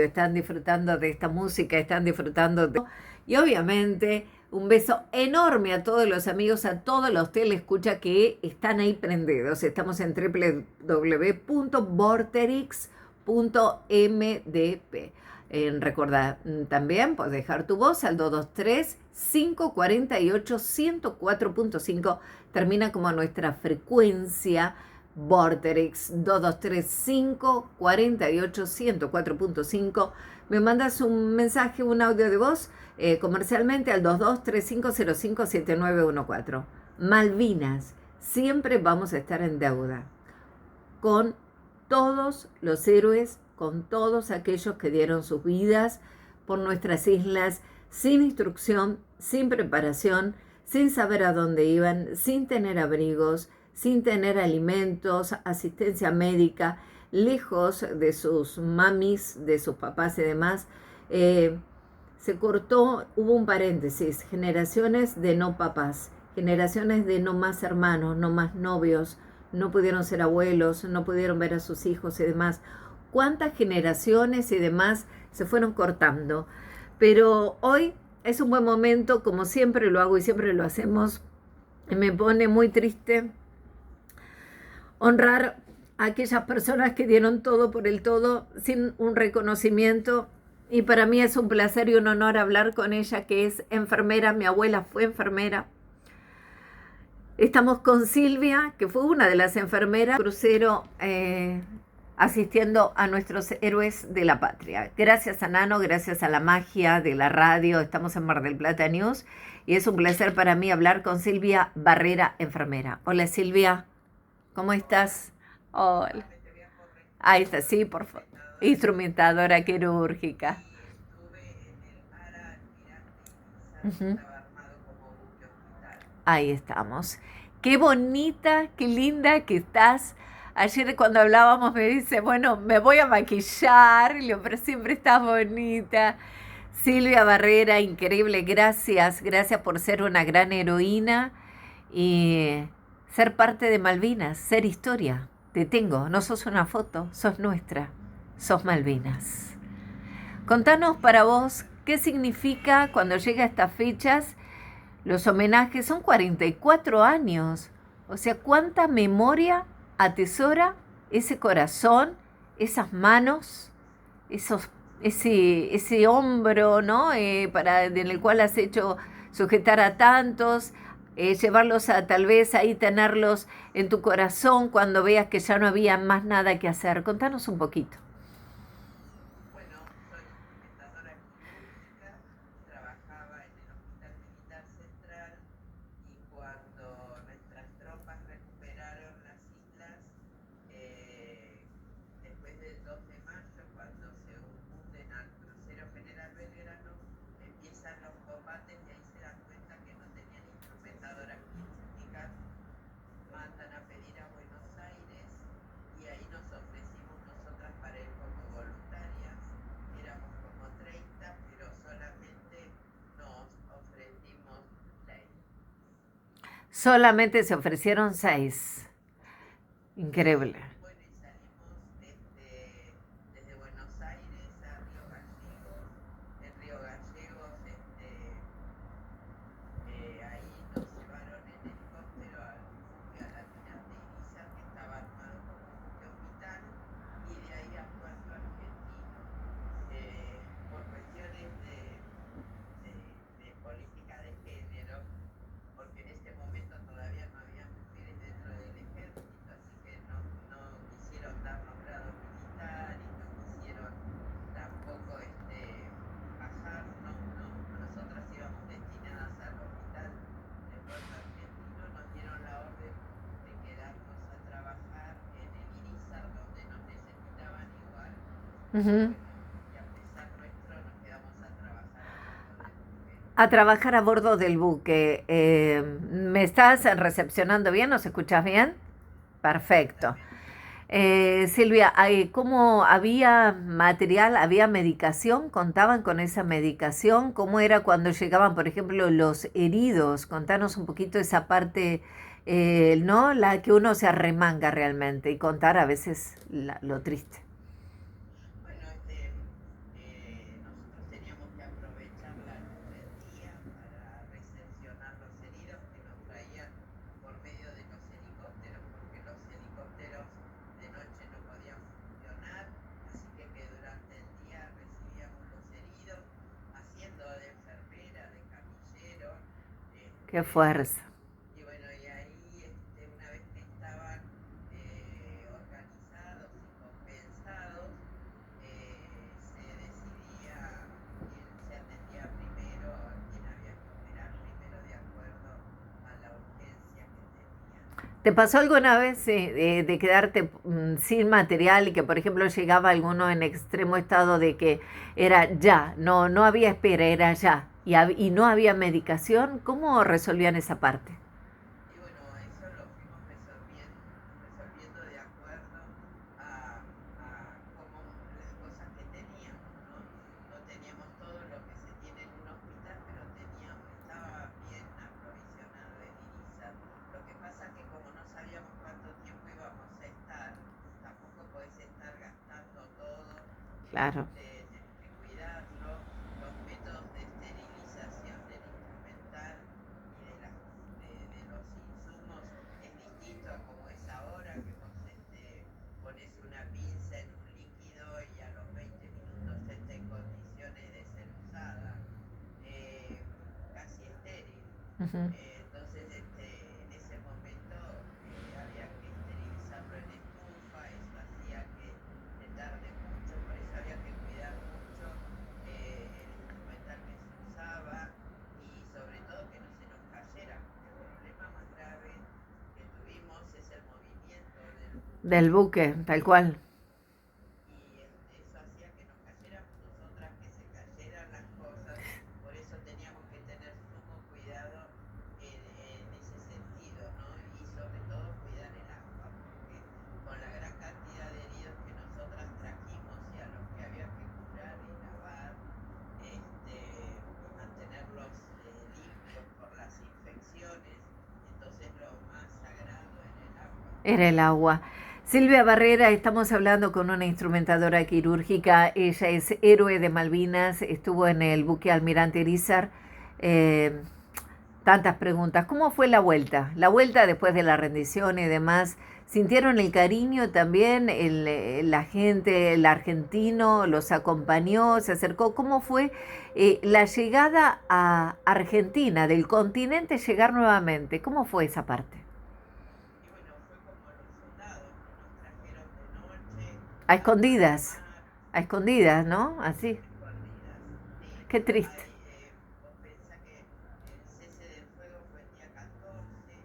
están disfrutando de esta música, están disfrutando de... Y obviamente un beso enorme a todos los amigos, a todos los telescuchas que están ahí prendidos. Estamos en www.vorterix.mdp. Recordá, también puedes dejar tu voz al 223-548-104.5. Termina como nuestra frecuencia Vorterix 223-548-104.5. Me mandas un mensaje, un audio de voz comercialmente al 22-3505-7914. Malvinas, siempre vamos a estar en deuda con todos los héroes, con todos aquellos que dieron sus vidas por nuestras islas, sin instrucción, sin preparación, sin saber a dónde iban, sin tener abrigos, sin tener alimentos, asistencia médica, lejos de sus mamis, de sus papás y demás. Se cortó, hubo un paréntesis, generaciones de no papás, generaciones de no más hermanos, no más novios, no pudieron ser abuelos, no pudieron ver a sus hijos y demás. ¿Cuántas generaciones y demás se fueron cortando? Pero hoy es un buen momento, como siempre lo hago y siempre lo hacemos. Me pone muy triste honrar a aquellas personas que dieron todo por el todo sin un reconocimiento. Y para mí es un placer y un honor hablar con ella, que es enfermera. Mi abuela fue enfermera. Estamos con Silvia, que fue una de las enfermeras, crucero, asistiendo a nuestros héroes de la patria. Gracias a Nano, gracias a la magia de la radio. Estamos en Mar del Plata News y es un placer para mí hablar con Silvia Barrera, enfermera. Hola Silvia, ¿cómo estás? Hola. Ahí está, sí, por favor. Instrumentadora quirúrgica. Uh-huh. Ahí estamos. Qué bonita, qué linda que estás. Ayer cuando hablábamos me dice, bueno, me voy a maquillar, pero siempre estás bonita. Silvia Barrera, increíble, gracias por ser una gran heroína y ser parte de Malvinas, ser historia. Te tengo, no sos una foto, sos nuestra, sos Malvinas. Contanos para vos qué significa cuando llega a estas fechas. Los homenajes son 44 años, o sea, cuánta memoria atesora ese corazón, esas manos, ese hombro, ¿no? En el cual has hecho sujetar a tantos, llevarlos a tal vez ahí tenerlos en tu corazón cuando veas que ya no había más nada que hacer. Contanos un poquito. Solamente se ofrecieron 6. Increíble. Uh-huh. A trabajar a bordo del buque. ¿Me estás recepcionando bien? ¿Nos escuchas bien? Perfecto. Silvia, ¿cómo había material, había medicación? ¿Contaban con esa medicación? ¿Cómo era cuando llegaban, por ejemplo, los heridos? Contanos un poquito esa parte, ¿no? La que uno se arremanga realmente y contar a veces lo triste. Qué fuerza. Y bueno, y ahí una vez que estaban organizados y compensados, se decidía quién se atendía primero, a quién había que operar primero de acuerdo a la urgencia que tenían. ¿Te pasó alguna vez de quedarte sin material y que, por ejemplo, llegaba alguno en extremo estado de que era ya, no había espera, era ya, y no había medicación? ¿Cómo resolvían esa parte? Y bueno, eso lo fuimos resolviendo de acuerdo a cómo las cosas que teníamos, ¿no? No teníamos todo lo que se tiene en un hospital, pero estaba bien aprovisionado el INISA. Lo que pasa que como no sabíamos cuánto tiempo íbamos a estar, tampoco podés estar gastando todo, Claro. tenés que cuidarlo. Los métodos de esterilización del instrumental y de los insumos es distinto a como es ahora, que vos pones una pinza en un líquido y a los 20 minutos está en condiciones de ser usada, casi estéril. Ujú. Entonces, en ese momento había que esterilizarlo en estufa, eso hacía que se tarde mucho, por eso había que cuidar mucho el instrumental que se usaba y sobre todo que no se nos cayera, porque el problema más grave que tuvimos es el movimiento del buque Del buque, tal cual. y eso hacía que nos cayéramos nosotras, que se cayeran las cosas, por eso teníamos que tener sumo cuidado en ese sentido, ¿no? Y sobre todo cuidar el agua, porque con la gran cantidad de heridos que nosotras trajimos y a los que había que curar y lavar, y mantenerlos limpios por las infecciones, entonces lo más sagrado era el agua. Era el agua. Silvia Barrera, estamos hablando con una instrumentadora quirúrgica. Ella es héroe de Malvinas, estuvo en el buque Almirante Irizar. Eh, Tantas preguntas. ¿Cómo fue la vuelta? La vuelta después de la rendición y demás. ¿Sintieron el cariño también? La gente, el argentino los acompañó, se acercó. ¿Cómo fue la llegada a Argentina, del continente, llegar nuevamente? ¿Cómo fue esa parte? Y bueno, fue como los soldados, ¿no? Nos trajeron de noche A al escondidas, mar, a escondidas, ¿no? Así. escondidas. Sí, Qué triste. vos pensás que el cese del fuego fue el día 14,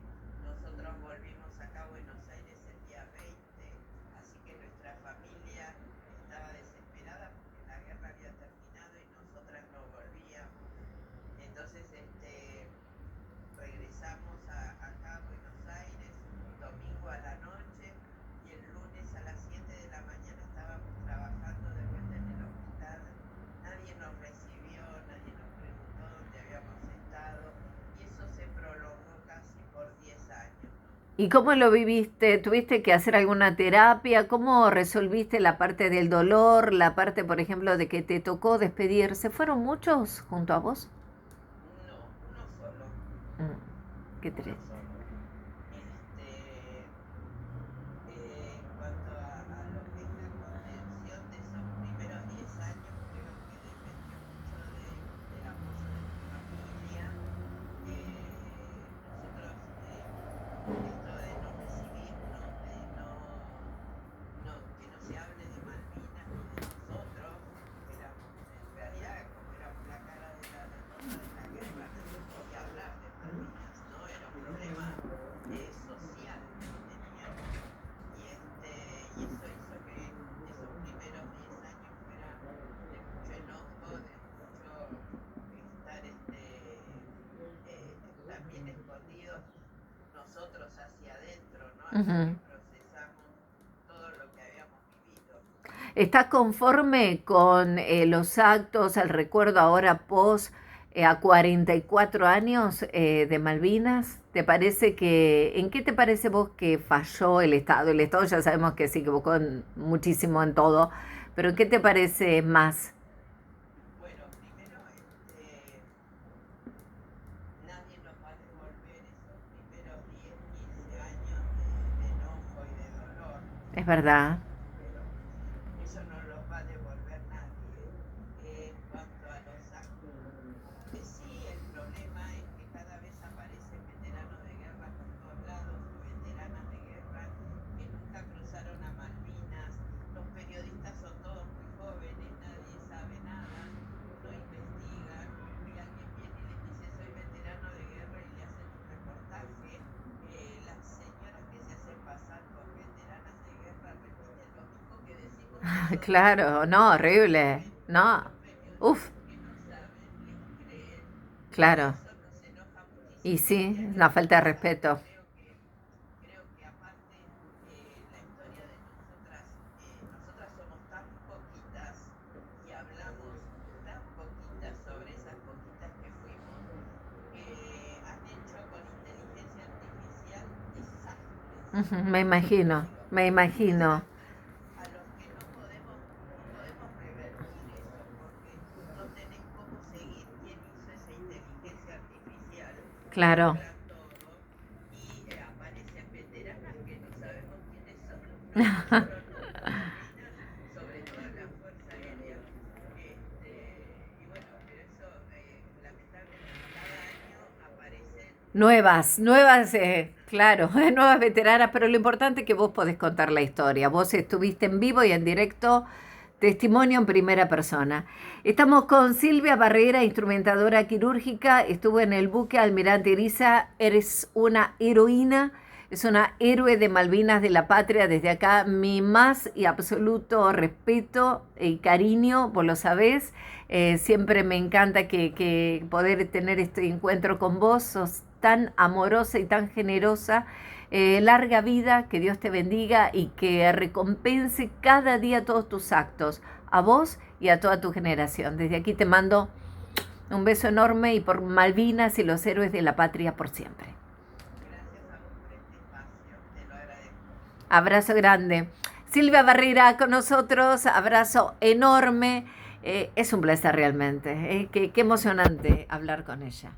nosotros volvimos acá a Buenos Aires el día 20, así que nuestra familia estaba desesperada porque la guerra había terminado y nosotras no volvíamos. Entonces, regresamos acá a Buenos Aires domingo a la noche y el lunes a las 7 de la mañana estábamos trabajando de vuelta en el hospital. Nadie nos recibió, nadie nos preguntó dónde habíamos estado y eso se prolongó casi por 10 años, ¿no? ¿Y cómo lo viviste? ¿Tuviste que hacer alguna terapia? ¿Cómo resolviste la parte del dolor? La parte, por ejemplo, de que te tocó despedirse. ¿Fueron muchos junto a vos? No, uno solo, Qué uno triste. solo. En cuanto a lo que es la contención de esos primeros 10 años, creo que dependió mucho del apoyo de mi familia. Nosotros, esto de no recibirnos, de que no se hable de Malvinas ni de nosotros, que éramos, en realidad, como éramos la cara de la derrota de la guerra, nadie podía hablar de Malvinas, ¿no? Era un problema social que teníamos. Y eso hizo que esos primeros 10 años fueran de mucho enojo, de mucho estar también escondidos nosotros hacia adentro, ¿no? Hasta que Ujú. procesamos todo lo que habíamos vivido. ¿Estás conforme con los actos, el recuerdo ahora post a 44 años de Malvinas? ¿Te parece en qué te parece vos que falló el Estado? El Estado ya sabemos que se equivocó muchísimo en todo, pero ¿en qué te parece más? Bueno, primero, nadie nos va a devolver esos primeros 10, 15 años de enojo y de dolor. Es verdad. Pero eso no los va a devolver nadie. En cuanto a los actos, sí, el problema es que cada vez aparecen Claro, no, horrible. No, uf, claro. Y sí, es una falta de respeto. Creo que aparte la historia de nosotras somos tan poquitas y hablamos tan poquitas sobre esas poquitas que fuimos, que han hecho con inteligencia artificial desastres. Ujú, me imagino, me imagino. Desastres a los que no podemos revertir eso, porque no tenés cómo seguir quién hizo esa inteligencia artificial, Claro. filtra todo y aparecen veteranas que no sabemos quiénes son, no escucharon nunca Malvinas, sobre todo en la Fuerza Aérea. Y bueno, pero eso lamentablemente cada año aparecen Nuevas, veteranas. claro, nuevas veteranas, pero lo importante es que vos podés contar la historia. Vos estuviste en vivo y en directo, testimonio en primera persona. Estamos con Silvia Barrera, instrumentadora quirúrgica, estuvo en el buque Almirante Iriza, eres una heroína, es una héroe de Malvinas de la patria. Desde acá mi más y absoluto respeto y cariño, vos lo sabés. Siempre me encanta que poder tener este encuentro con vos, sos tan amorosa y tan generosa. Larga vida, que Dios te bendiga y que recompense cada día todos tus actos, a vos y a toda tu generación. Desde aquí te mando un beso enorme y por Malvinas y los héroes de la patria por siempre. Gracias a vos por este espacio, te lo agradezco. Abrazo grande. Silvia Barrera con nosotros, abrazo enorme. Es un placer realmente. Qué emocionante hablar con ella.